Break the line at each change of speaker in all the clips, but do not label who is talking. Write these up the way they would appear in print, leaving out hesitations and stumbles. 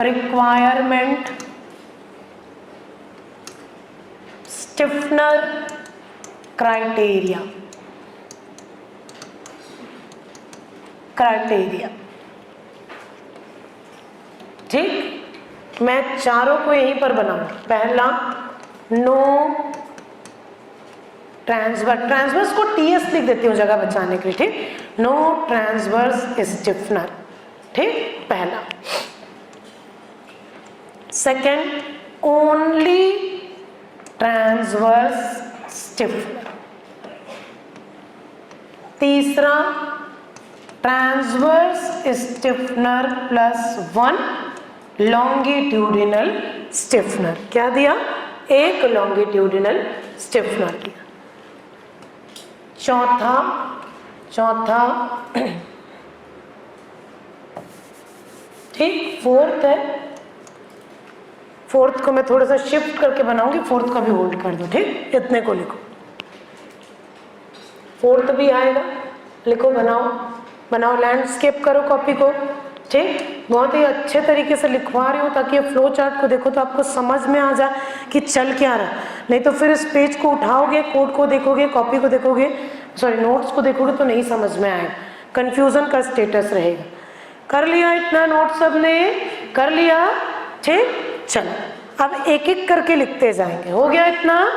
Requirement stiffener criteria ठीक। मैं चारों को यहीं पर बनाऊंगी। पहला नो ट्रांसवर्स को टीएस लिख देती हूँ जगह बचाने के लिए, ठीक। नो ट्रांसवर्स स्टिफनर, ठीक, पहला। Second only transverse stiffener. तीसरा transverse stiffener plus 1 longitudinal stiffener. क्या दिया? एक लॉन्गिट्यूडिनल स्टिफनर दिया। चौथा ठीक। फोर्थ को मैं थोड़ा सा शिफ्ट करके बनाऊंगी, फोर्थ का भी होल्ड कर दो, ठीक। इतने को लिखो, फोर्थ भी आएगा, लिखो, बनाओ, लैंडस्केप करो कॉपी को, ठीक। बहुत ही अच्छे तरीके से लिखवा रही हूँ ताकि फ्लो चार्ट को देखो तो आपको समझ में आ जाए कि चल क्या रहा। नहीं तो फिर इस पेज को उठाओगे, कोड को देखोगे, कॉपी को देखोगे, नोट्स को देखोगे तो नहीं समझ में आएगा, कंफ्यूजन का स्टेटस रहेगा। कर लिया इतना नोट सबने? कर लिया, ठीक। चलो अब एक एक करके लिखते जाएंगे। हो गया इतना?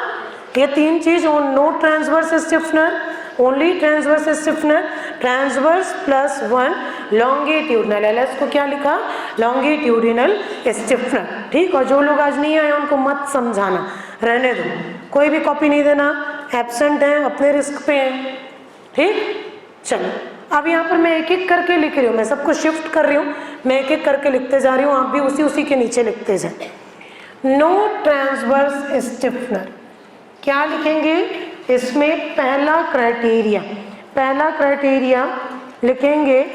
ये तीन चीज, no transverse stiffener, only transverse stiffener, transverse plus 1 longitudinal. LS को क्या लिखा? लॉन्गिट्यूडिनल स्टिफनर, ठीक। और जो लोग आज नहीं आए उनको मत समझाना, रहने दो, कोई भी कॉपी नहीं देना, एब्सेंट है, अपने रिस्क पे है, ठीक। चलो अब यहाँ पर मैं एक एक करके लिख रही हूँ, मैं सबको शिफ्ट कर रही हूँ, मैं एक एक करके लिखते जा रही हूँ, आप भी उसी के नीचे लिखते जाए। नो ट्रांसवर्स स्टिफनर क्या लिखेंगे? इसमें पहला क्राइटेरिया लिखेंगे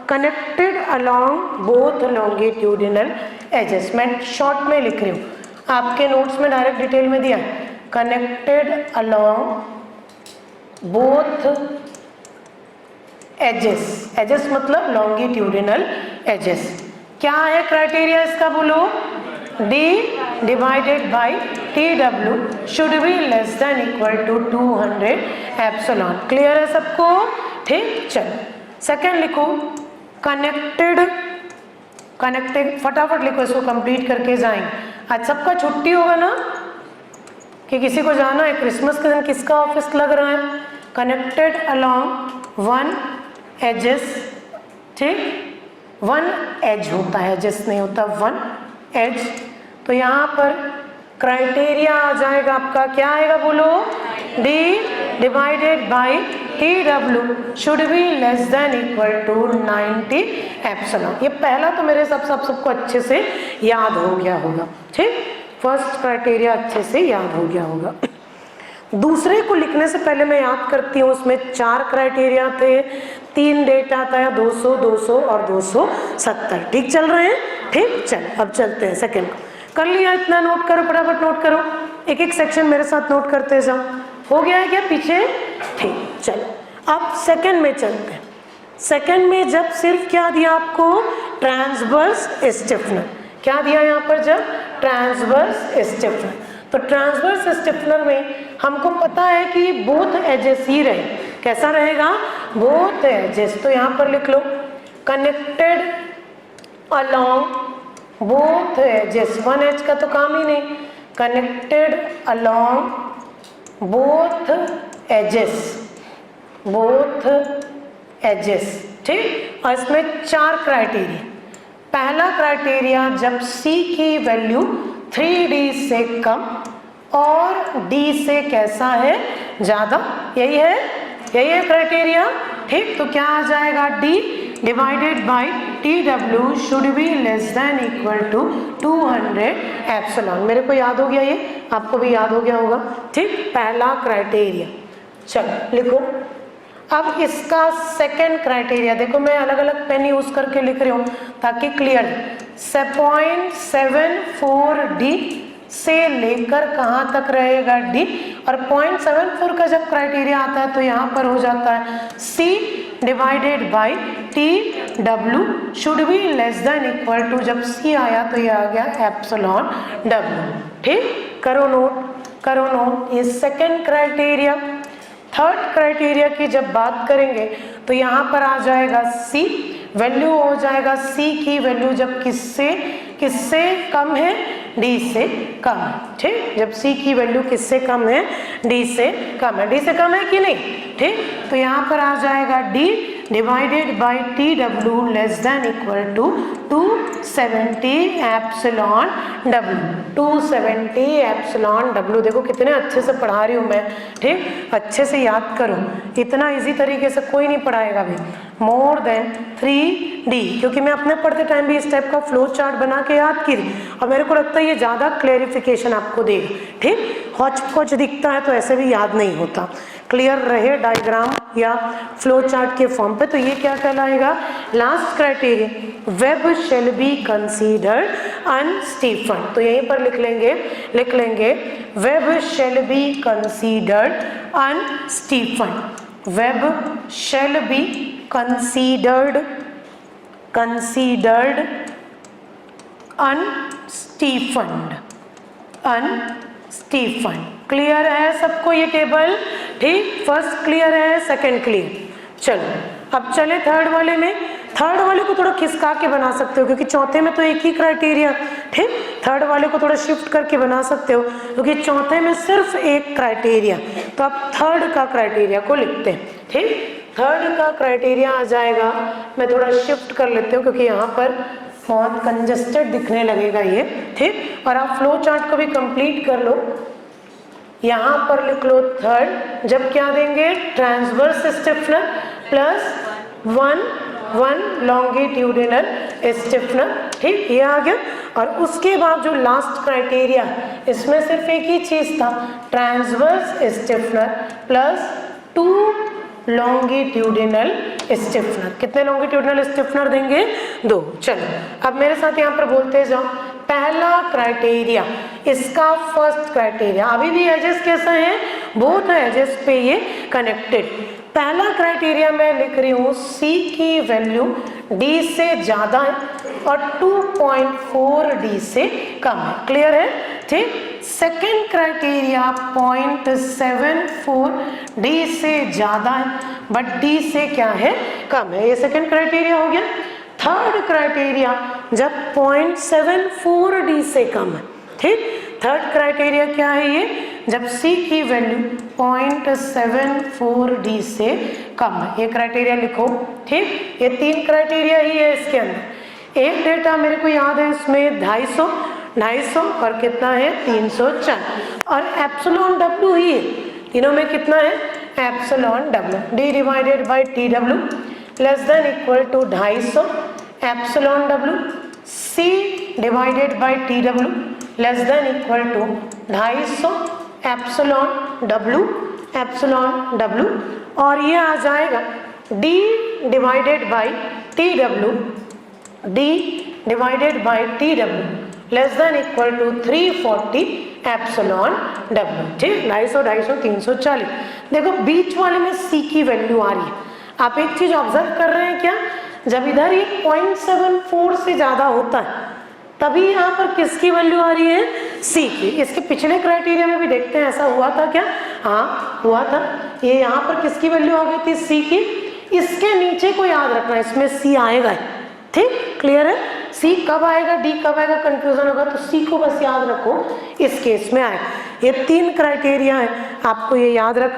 connected along both longitudinal edges. मैं शॉर्ट में लिख रही हूँ, आपके नोट्स में डायरेक्ट डिटेल में दिया है। कनेक्टेड अलोंग बोथ एजेस मतलब लॉन्गिट्यूडिनल एजेस। क्या है क्राइटेरिया इसका? बोलो। D divided by TW should be less than equal to 200 epsilon. Clear है सबको? ठीक। चलो सेकेंड लिखो, कनेक्टेड, फटाफट लिखो, इसको कंप्लीट करके जाएंगे। आज सबका छुट्टी होगा ना, कि किसी को जाना है? क्रिसमस के दिन किसका ऑफिस लग रहा है? कनेक्टेड अलोंग 1 एजेस, ठीक। 1 एज होता है, एजेस नहीं होता, 1 एज। तो यहाँ पर क्राइटेरिया आ जाएगा आपका, क्या आएगा? बोलो। D divided by TW should be less than equal to 90 epsilon. ये पहला तो मेरे सबको अच्छे से याद हो गया होगा, ठीक। फर्स्ट क्राइटेरिया अच्छे से याद हो गया होगा। दूसरे को लिखने से पहले मैं याद करती हूँ, उसमें 4 क्राइटेरिया थे, 3 डेटा था, 200, 200 और 270, ठीक। चल रहे हैं, ठीक। चलो अब चलते हैं सेकंड को। कर लिया इतना? नोट करो, फटाफट नोट करो, एक एक सेक्शन मेरे साथ नोट करते जाओ। हो गया है क्या पीछे? ठीक। चलो अब सेकंड में चलते हैं। सेकंड में जब सिर्फ क्या दिया आपको? Transverse stiffener. क्या दिया यहाँ पर? जब ट्रांसवर्स स्टिफनर, तो ट्रांसवर्स स्टिफनर में हमको पता है कि बोथ एजेस ही रहे। कैसा रहेगा? Both edges. तो यहाँ पर लिख लो connected along both edges. 1 edge का तो काम ही नहीं, कनेक्टेड अलोंग बोथ एजेस, ठीक। और इसमें 4 क्राइटेरिया। पहला क्राइटेरिया जब C की वैल्यू 3D से कम और D से कैसा है? ज़्यादा। यही है क्राइटेरिया, ठीक। तो क्या आ जाएगा? D divided by TW should be less than equal to 200 epsilon. मेरे को याद हो गया, ये आपको भी याद हो गया होगा, ठीक। पहला क्राइटेरिया। चलो लिखो अब इसका सेकंड क्राइटेरिया। देखो मैं अलग अलग पेन यूज करके लिख रही हूँ ताकि क्लियर। 0.74D से लेकर कहाँ तक रहेगा? D। और 0.74 का जब क्राइटेरिया आता है तो यहाँ पर हो जाता है C divided by TW should be less than equal to, जब C आया तो ये आ गया एप्सिलॉन W। ठीक, करो नोट। ये सेकेंड क्राइटेरिया। थर्ड क्राइटेरिया की जब बात करेंगे तो यहाँ पर आ जाएगा C, वैल्यू हो जाएगा C की वैल्यू जब किससे कम है, D से कम है। ठीक, जब C की वैल्यू किससे कम है, D से कम है। D से कम है कि नहीं? ठीक, तो यहाँ पर आ जाएगा D divided by TW less than equal to 270 epsilon W। 270 epsilon W। देखो कितने अच्छे से पढ़ा रही हूँ मैं। ठीक, अच्छे से याद करो, इतना इजी तरीके से कोई नहीं पढ़ाएगा भाई। मोर देन 3D, क्योंकि मैं अपने पढ़ते टाइम भी इस टाइप का फ्लो चार्ट बना के याद की थी और मेरे को लगता है ये ज़्यादा क्लेरिफिकेशन आपको देगा। ठीक, हौच पौच दिखता है तो ऐसे भी याद नहीं होता। क्लियर रहे डायग्राम या फ्लो चार्ट के फॉर्म पे। तो ये क्या कहलाएगा? Last criteria, web shall be considered unstiffened. तो यहीं पर लिख लेंगे web shall be considered unstiffened. Web shall be considered unstiffened. Clear है सबको ये टेबल? ठीक, फर्स्ट क्लियर है, सेकंड क्लियर। चलो अब चले थर्ड वाले में। थर्ड वाले को थोड़ा खिसका के बना सकते हो क्योंकि चौथे में तो एक ही क्राइटेरिया। ठीक, थर्ड वाले को थोड़ा शिफ्ट करके बना सकते हो क्योंकि चौथे में सिर्फ एक क्राइटेरिया। तो अब थर्ड का क्राइटेरिया को लिखते हैं। ठीक, थर्ड का क्राइटेरिया आ जाएगा, मैं थोड़ा शिफ्ट कर लेती हूँ क्योंकि यहाँ पर बहुत कंजस्टेड दिखने लगेगा ये। ठीक, और आप फ्लो चार्ट को भी कंप्लीट कर लो। यहाँ पर लिख लो थर्ड, जब क्या देंगे? Transverse stiffener plus one longitudinal stiffener. ठीक, ये आ गया। और उसके बाद जो लास्ट क्राइटेरिया, इसमें सिर्फ एक ही चीज था, transverse stiffener plus 2 longitudinal stiffener. कितने लॉन्गिट्यूडिनल स्टिफनर देंगे? 2। चलो अब मेरे साथ यहाँ पर बोलते जाओ। पहला क्राइटेरिया, इसका फर्स्ट क्राइटेरिया, अभी भी एजेस कैसा है? बोथ एजेस पे ये कनेक्टेड। पहला क्राइटेरिया मैं लिख रही हूँ C की वैल्यू D से ज़्यादा है और 2.4 D से कम है। क्लियर है? ठीक, सेकेंड क्राइटेरिया 0.74 D से ज़्यादा है बट D से क्या है? कम है। ये सेकेंड क्राइटेरिया हो गया। थर्ड क्राइटेरिया जब 0.74 D से कम है। ठीक, थर्ड क्राइटेरिया क्या है ये? जब C की वैल्यू 0.74 D से कम है। ये क्राइटेरिया लिखो। ठीक, ये 3 क्राइटेरिया ही है इसके अंदर। एक डेटा मेरे को याद है, इसमें 250 और कितना है? 304 और एप्सिलॉन W ही है तीनों में। कितना है? Epsilon W। D divided by TW less than equal to 250 epsilon W। C divided by TW less than equal to 250 epsilon W। और ये आ जाएगा D divided by TW less than equal to 340 epsilon W। ठीक, 250, 340। देखो बीच वाले में C की value आ रही है। आप एक चीज ऑब्जर्व कर रहे हैं क्या? जब इधर ये 0.74 से ज्यादा होता है तभी यहाँ पर किसकी वैल्यू आ रही है? C की। इसके पिछले क्राइटेरिया में भी देखते हैं ऐसा हुआ था क्या? हाँ हुआ था। ये यहाँ पर किसकी वैल्यू आ गई थी? C की। इसके नीचे को याद रखना, इसमें C आएगा। ठीक, क्लियर है? C कब आएगा, D कब आएगा, कंफ्यूजन होगा तो C को बस याद रखो, इस केस में आएगा। ये 3 क्राइटेरिया है, आपको ये याद रख